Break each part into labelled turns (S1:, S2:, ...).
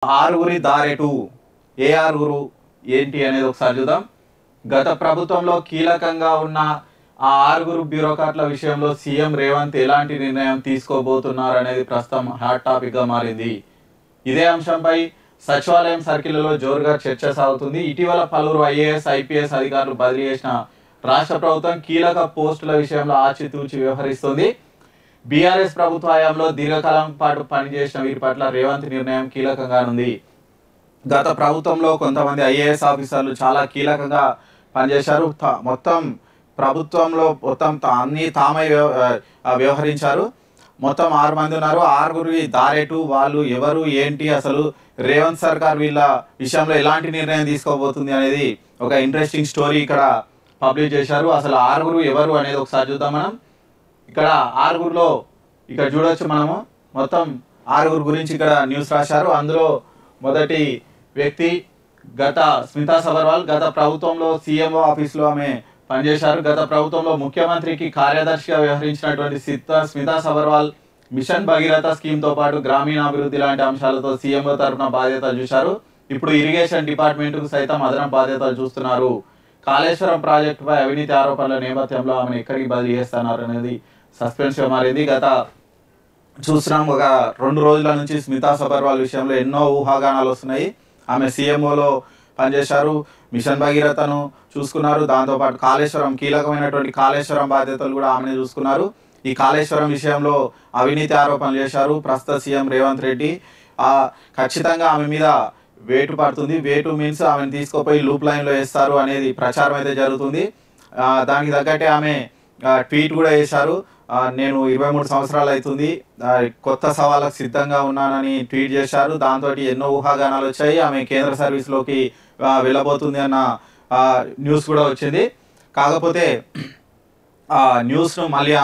S1: ఆరుగురి దారెటు ఏ ఆరుగురు ఏంటి అనేది ఒకసారి చూద్దాం. గత ప్రభుత్వంలో కీలకంగా ఉన్న ఆ ఆరుగురు బ్యూరోక్రాట్ల విషయంలో సీఎం రేవంత్ ఎలాంటి నిర్ణయం తీసుకోబోతున్నారు అనేది ప్రస్తుతం హాట్ టాపిక్ గా మారింది. ఇదే అంశంపై సచివాలయం సర్కిల్లో జోరుగా చర్చ సాగుతుంది. ఇటీవల పలువురు ఐఏఎస్ ఐపీఎస్ అధికారులు బదిలీ చేసిన రాష్ట్ర ప్రభుత్వం కీలక పోస్టుల విషయంలో ఆచితూచి వ్యవహరిస్తుంది. బీఆర్ఎస్ ప్రభుత్వ హయాంలో దీర్ఘకాలం పాటు పనిచేసిన వీరి పట్ల రేవంత్ నిర్ణయం కీలకంగా ఉంది. గత ప్రభుత్వంలో కొంతమంది ఐఏఎస్ ఆఫీసర్లు చాలా కీలకంగా పనిచేశారు. మొత్తం ప్రభుత్వంలో అన్ని తామై వ్యవహరించారు. మొత్తం 6 మంది ఉన్నారు. ఆరుగురి దారెటు వాళ్ళు ఎవరు ఏంటి, అసలు రేవంత్ సర్కార్ వీళ్ళ విషయంలో ఎలాంటి నిర్ణయం తీసుకోబోతుంది అనేది ఒక ఇంట్రెస్టింగ్ స్టోరీ ఇక్కడ పబ్లిష్ చేశారు. అసలు ఆరుగురు ఎవరు అనేది ఒకసారి చూద్దాం. మనం ఇక్కడ ఆరుగురులో ఇక్కడ చూడొచ్చు. మనము మొత్తం ఆరుగురు గురించి ఇక్కడ న్యూస్ రాశారు. అందులో మొదటి వ్యక్తి స్మితా సబర్వాల్. గత ప్రభుత్వంలో సీఎంఓ ఆఫీస్లో ఆమె పనిచేశారు. గత ప్రభుత్వంలో ముఖ్యమంత్రికి కార్యదర్శిగా వ్యవహరించినటువంటి స్మితా సబర్వాల్ మిషన్ భగీరథ స్కీమ్తో పాటు గ్రామీణాభివృద్ధి లాంటి అంశాలతో సీఎంఓ తరఫున బాధ్యతలు చూశారు. ఇప్పుడు ఇరిగేషన్ డిపార్ట్మెంట్కు సైతం అదనపు బాధ్యతలు చూస్తున్నారు. కాళేశ్వరం ప్రాజెక్టుపై అవినీతి ఆరోపణల నేపథ్యంలో ఆమెను ఎక్కడికి బదిలీ చేస్తున్నారు అనేది సస్పెన్స్గా మారింది. చూస్తున్నాం ఒక 2 రోజుల నుంచి స్మితా సబర్వాల్ విషయంలో ఎన్నో ఊహాగానాలు వస్తున్నాయి. ఆమె సీఎంఓలో పనిచేశారు, మిషన్ భగీరథను చూసుకున్నారు, దాంతోపాటు కాళేశ్వరం కీలకమైనటువంటి కాళేశ్వరం బాధ్యతలు కూడా ఆమెనే చూసుకున్నారు. ఈ కాళేశ్వరం విషయంలో అవినీతి ఆరోపణలు చేశారు ప్రస్తుత సీఎం రేవంత్ రెడ్డి. ఖచ్చితంగా ఆమె మీద వేటు పడుతుంది. వేటు మీన్స్ ఆమెను తీసుకుపోయి లూప్ లైన్లో వేస్తారు అనేది ప్రచారం అయితే జరుగుతుంది. దానికి తగ్గట్టే ఆమె ట్వీట్ కూడా చేశారు. నేను 23 సంవత్సరాలు అవుతుంది, కొత్త సవాళ్ళకు సిద్ధంగా ఉన్నానని ట్వీట్ చేశారు. దాంతో ఎన్నో ఊహాగానాలు వచ్చాయి. ఆమె కేంద్ర సర్వీస్లోకి వెళ్ళబోతుంది అన్న న్యూస్ కూడా వచ్చింది. కాకపోతే ఆ న్యూస్ను మళ్ళీ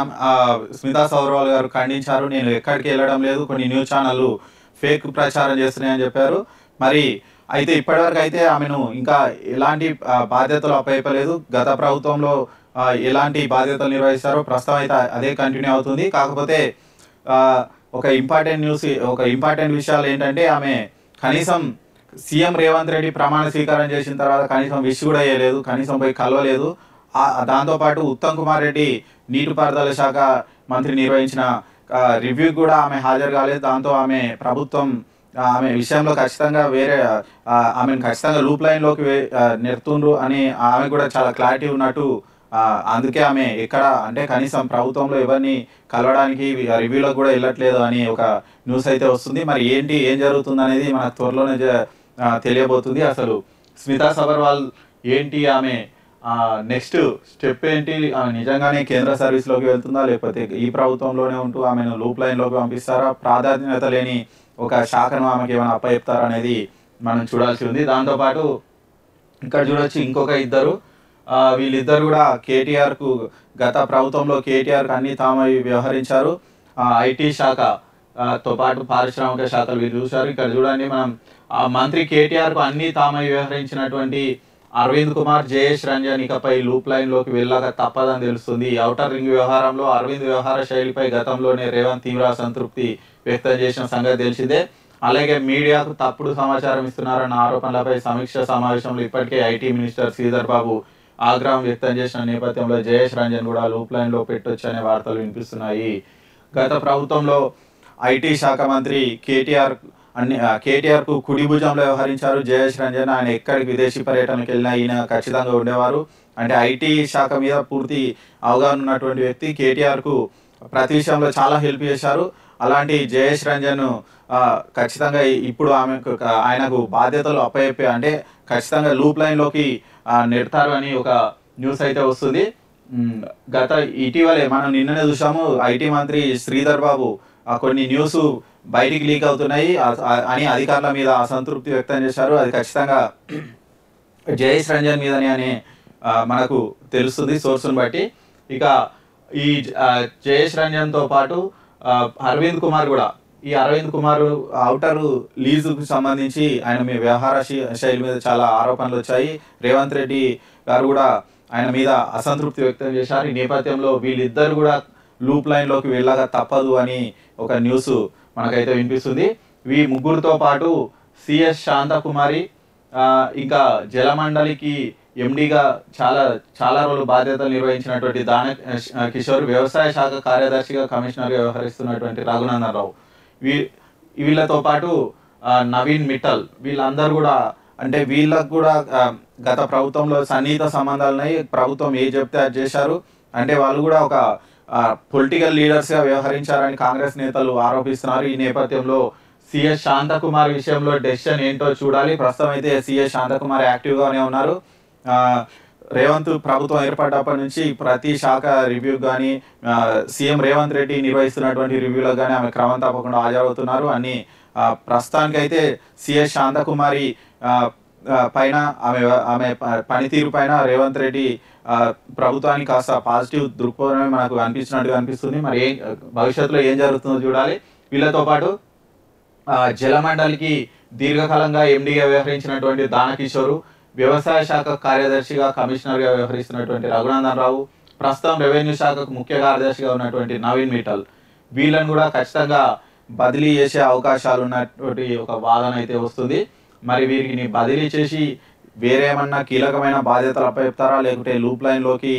S1: స్మితా సబర్వాల్ గారు ఖండించారు. నేను ఎక్కడికి వెళ్ళడం లేదు, కొన్ని న్యూస్ ఛానళ్ళు ఫేక్ ప్రచారం చేస్తున్నాయని చెప్పారు. మరి అయితే ఇప్పటివరకు అయితే ఆమెను ఇంకా ఎలాంటి బాధ్యతలు అప్పయ్యలేదు. గత ప్రభుత్వంలో ఎలాంటి బాధ్యతలు నిర్వహిస్తారో ప్రస్తుతం అయితే అదే కంటిన్యూ అవుతుంది. కాకపోతే ఒక ఇంపార్టెంట్ విషయాలు ఏంటంటే ఆమె కనీసం సీఎం రేవంత్ రెడ్డి ప్రమాణ స్వీకారం చేసిన తర్వాత కనీసం విష్ కూడా చేయలేదు, కనీసం పోయి కలవలేదు. దాంతోపాటు ఉత్తమ్ కుమార్ రెడ్డి నీటిపారుదల శాఖ మంత్రి నిర్వహించిన రివ్యూ కూడా ఆమె హాజరు కాలేదు. దాంతో ఆమె ఆమె విషయంలో ఖచ్చితంగా ఆమెను ఖచ్చితంగా లూప్ లైన్లోకి నెడుతుండ్రు అని ఆమె కూడా చాలా క్లారిటీ ఉన్నట్టు. అందుకే ఆమె ఎక్కడ అంటే కనీసం ప్రభుత్వంలో ఎవరిని కలవడానికి రివ్యూలో కూడా వెళ్ళట్లేదు అని ఒక న్యూస్ అయితే వస్తుంది. మరి ఏం జరుగుతుంది అనేది మనకు త్వరలోనే తెలియబోతుంది. అసలు స్మితా సబర్వాల్ ఏంటి, ఆమె నెక్స్ట్ స్టెప్ ఏంటి, నిజంగానే కేంద్ర సర్వీస్లోకి వెళ్తుందా లేకపోతే ఈ ప్రభుత్వంలోనే ఉంటూ ఆమెను లూప్ లైన్లోకి పంపిస్తారా, ప్రాధాన్యత లేని ఒక శాఖను ఆమెకి ఏమైనా అప్పచెప్తారా అనేది మనం చూడాల్సి ఉంది. దాంతోపాటు ఇక్కడ చూడొచ్చు ఇంకొక ఇద్దరు. వీళ్ళిద్దరు కూడా కేటీఆర్కు గత ప్రభుత్వంలో కేటీఆర్కు అన్ని తామై వ్యవహరించారు. ఐటీ శాఖతో పాటు పారిశ్రామిక శాఖలు వీళ్ళు చూశారు. ఇక్కడ చూడండి, మనం మంత్రి కేటీఆర్కు అన్ని తామై వ్యవహరించినటువంటి అరవింద్ కుమార్, జయేష్ రంజన్ ఇకపై లూప్ లైన్లోకి వెళ్ళక తప్పదని తెలుస్తుంది. ఔటర్ రింగ్ వ్యవహారంలో అరవింద్ వ్యవహార శైలిపై గతంలోనే రేవంత్ తీవ్ర అసంతృప్తి వ్యక్తం చేసిన సంగతి తెలిసిందే. అలాగే మీడియాకు తప్పుడు సమాచారం ఇస్తున్నారన్న ఆరోపణలపై సమీక్ష సమావేశంలో ఇప్పటికే ఐటీ మినిస్టర్ శ్రీధర్ బాబు ఆగ్రహం వ్యక్తం చేసిన నేపథ్యంలో జయేష్ రంజన్ కూడా లూప్ లైన్లో పెట్టొచ్చు అనే వార్తలు వినిపిస్తున్నాయి. గత ప్రభుత్వంలో ఐటీ శాఖ మంత్రి కేటీఆర్కు కుడి భుజంలో వ్యవహరించారు జయేష్ రంజన్. ఆయన ఎక్కడికి విదేశీ పర్యటనకు వెళ్ళినా ఈయన ఖచ్చితంగా ఉండేవారు. అంటే ఐటీ శాఖ మీద పూర్తి అవగాహన ఉన్నటువంటి వ్యక్తి. కేటీఆర్కు ప్రతి విషయంలో చాలా హెల్ప్ చేశారు. అలాంటి జయేష్ రంజన్ ఖచ్చితంగా ఇప్పుడు ఆయనకు బాధ్యతలు అప్పచెప్పి అంటే ఖచ్చితంగా లూప్ లైన్లోకి నెడతారు అని ఒక న్యూస్ అయితే వస్తుంది. ఇటీవలే మనం నిన్ననే చూసాము, ఐటీ మంత్రి శ్రీధర్ బాబు కొన్ని న్యూస్ బయటికి లీక్ అవుతున్నాయి అని అధికారుల మీద అసంతృప్తి వ్యక్తం చేశారు. అది ఖచ్చితంగా జయేష్ రంజన్ మీదని అని మనకు తెలుస్తుంది సోర్సును బట్టి. ఇక ఈ జయేష్ రంజన్తో పాటు అరవింద్ కుమార్ కూడా, ఈ అరవింద్ కుమార్ ఔటర్ లీజుకు సంబంధించి ఆయన మీ వ్యవహార శైలి మీద చాలా ఆరోపణలు వచ్చాయి. రేవంత్ రెడ్డి గారు కూడా ఆయన మీద అసంతృప్తి వ్యక్తం చేశారు. ఈ నేపథ్యంలో వీళ్ళిద్దరు కూడా లూప్ లైన్లోకి వెళ్ళగా తప్పదు అని ఒక న్యూస్ మనకైతే వినిపిస్తుంది. ఈ ముగ్గురితో పాటు సిఎస్ శాంతకుమారి ఇంకా జలమండలికి ఎండిగా చాలా చాలా రోజులు బాధ్యతలు నిర్వహించినటువంటి దాన కిషోర్, వ్యవసాయ శాఖ కార్యదర్శిగా కమిషనర్గా వ్యవహరిస్తున్నటువంటి రఘునందన్ రావు, వీళ్ళతో పాటు నవీన్ మిట్టల్, వీళ్ళందరూ కూడా అంటే వీళ్ళకు కూడా గత ప్రభుత్వంలో సన్నిహిత సంబంధాలున్నాయి. ప్రభుత్వం ఏ చెప్తే అది చేశారు. అంటే వాళ్ళు కూడా ఒక పొలిటికల్ లీడర్స్గా వ్యవహరించారని కాంగ్రెస్ నేతలు ఆరోపిస్తున్నారు. ఈ నేపథ్యంలో సిఎస్ శాంతకుమార్ విషయంలో డెసిషన్ ఏంటో చూడాలి. ప్రస్తుతం అయితే సిఎస్ శాంతకుమార్ యాక్టివ్గానే ఉన్నారు. రేవంత్ ప్రభుత్వం ఏర్పడ్డప్పటి నుంచి ప్రతి శాఖ రివ్యూ కానీ సీఎం రేవంత్ రెడ్డి నిర్వహిస్తున్నటువంటి రివ్యూలకు కానీ ఆమె క్రమం తప్పకుండా హాజరవుతున్నారు. అన్ని ప్రస్తుతానికైతే సిఎస్ శాంతకుమారి పైన ఆమె పనితీరు పైన రేవంత్ రెడ్డి ప్రభుత్వానికి కాస్త పాజిటివ్ దృక్పథమే మనకు అనిపించినట్టుగా అనిపిస్తుంది. మరి భవిష్యత్తులో ఏం జరుగుతుందో చూడాలి. వీళ్ళతో పాటు జలమండలికి దీర్ఘకాలంగా ఎండీగా వ్యవహరించినటువంటి దానకిషోరు, వ్యవసాయ శాఖ కార్యదర్శిగా కమిషనర్గా వ్యవహరిస్తున్నటువంటి రఘునందన్ రావు, ప్రస్తుతం రెవెన్యూ శాఖకు ముఖ్య కార్యదర్శిగా ఉన్నటువంటి నవీన్ మిట్టల్, వీళ్ళని కూడా ఖచ్చితంగా బదిలీ చేసే అవకాశాలు ఉన్నటువంటి ఒక వాదన అయితే వస్తుంది. మరి వీరిని బదిలీ చేసి వేరేమన్నా కీలకమైన బాధ్యతలు అప్పచెప్తారా, లేకుంటే లూప్ లైన్లోకి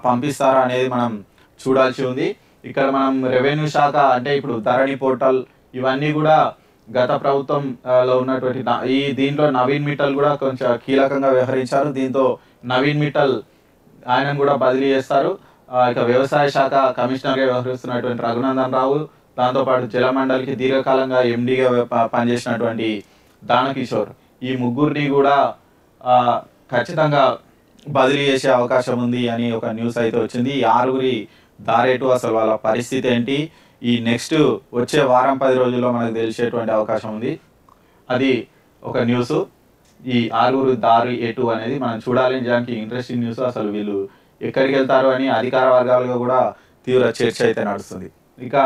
S1: పంపిస్తారా అనేది మనం చూడాల్సి ఉంది. ఇక్కడ మనం రెవెన్యూ శాఖ అంటే ఇప్పుడు ధరణి పోర్టల్ ఇవన్నీ కూడా గత ప్రభుత్వంలో ఉన్నటువంటి దీంట్లో నవీన్ మిట్టల్ కూడా కొంచెం కీలకంగా వ్యవహరించారు. దీంతో నవీన్ మిట్టల్ ఆయనను కూడా బదిలీ చేస్తారు. ఇక వ్యవసాయ శాఖ కమిషనర్గా వ్యవహరిస్తున్నటువంటి రఘునందన్ రావు, దాంతోపాటు జలమండలికి దీర్ఘకాలంగా ఎండీగా పనిచేసినటువంటి దానకిషోర్, ఈ ముగ్గురిని కూడా ఖచ్చితంగా బదిలీ చేసే అవకాశం ఉంది అని ఒక న్యూస్ అయితే వచ్చింది. ఈ ఆరుగురి దారేటు, అసలు వాళ్ళ పరిస్థితి ఏంటి, ఈ నెక్స్ట్ వచ్చే వారం 10 రోజుల్లో మనకు తెలిసేటువంటి అవకాశం ఉంది. అది ఒక న్యూస్. ఈ ఆరుగురు దారి ఎటు అనేది మనం చూడాలి. నిజానికి ఇంట్రెస్టింగ్ న్యూస్. అసలు వీళ్ళు ఎక్కడికి వెళ్తారు అని అధికార వర్గాలుగా కూడా తీవ్ర చర్చ అయితే నడుస్తుంది. ఇక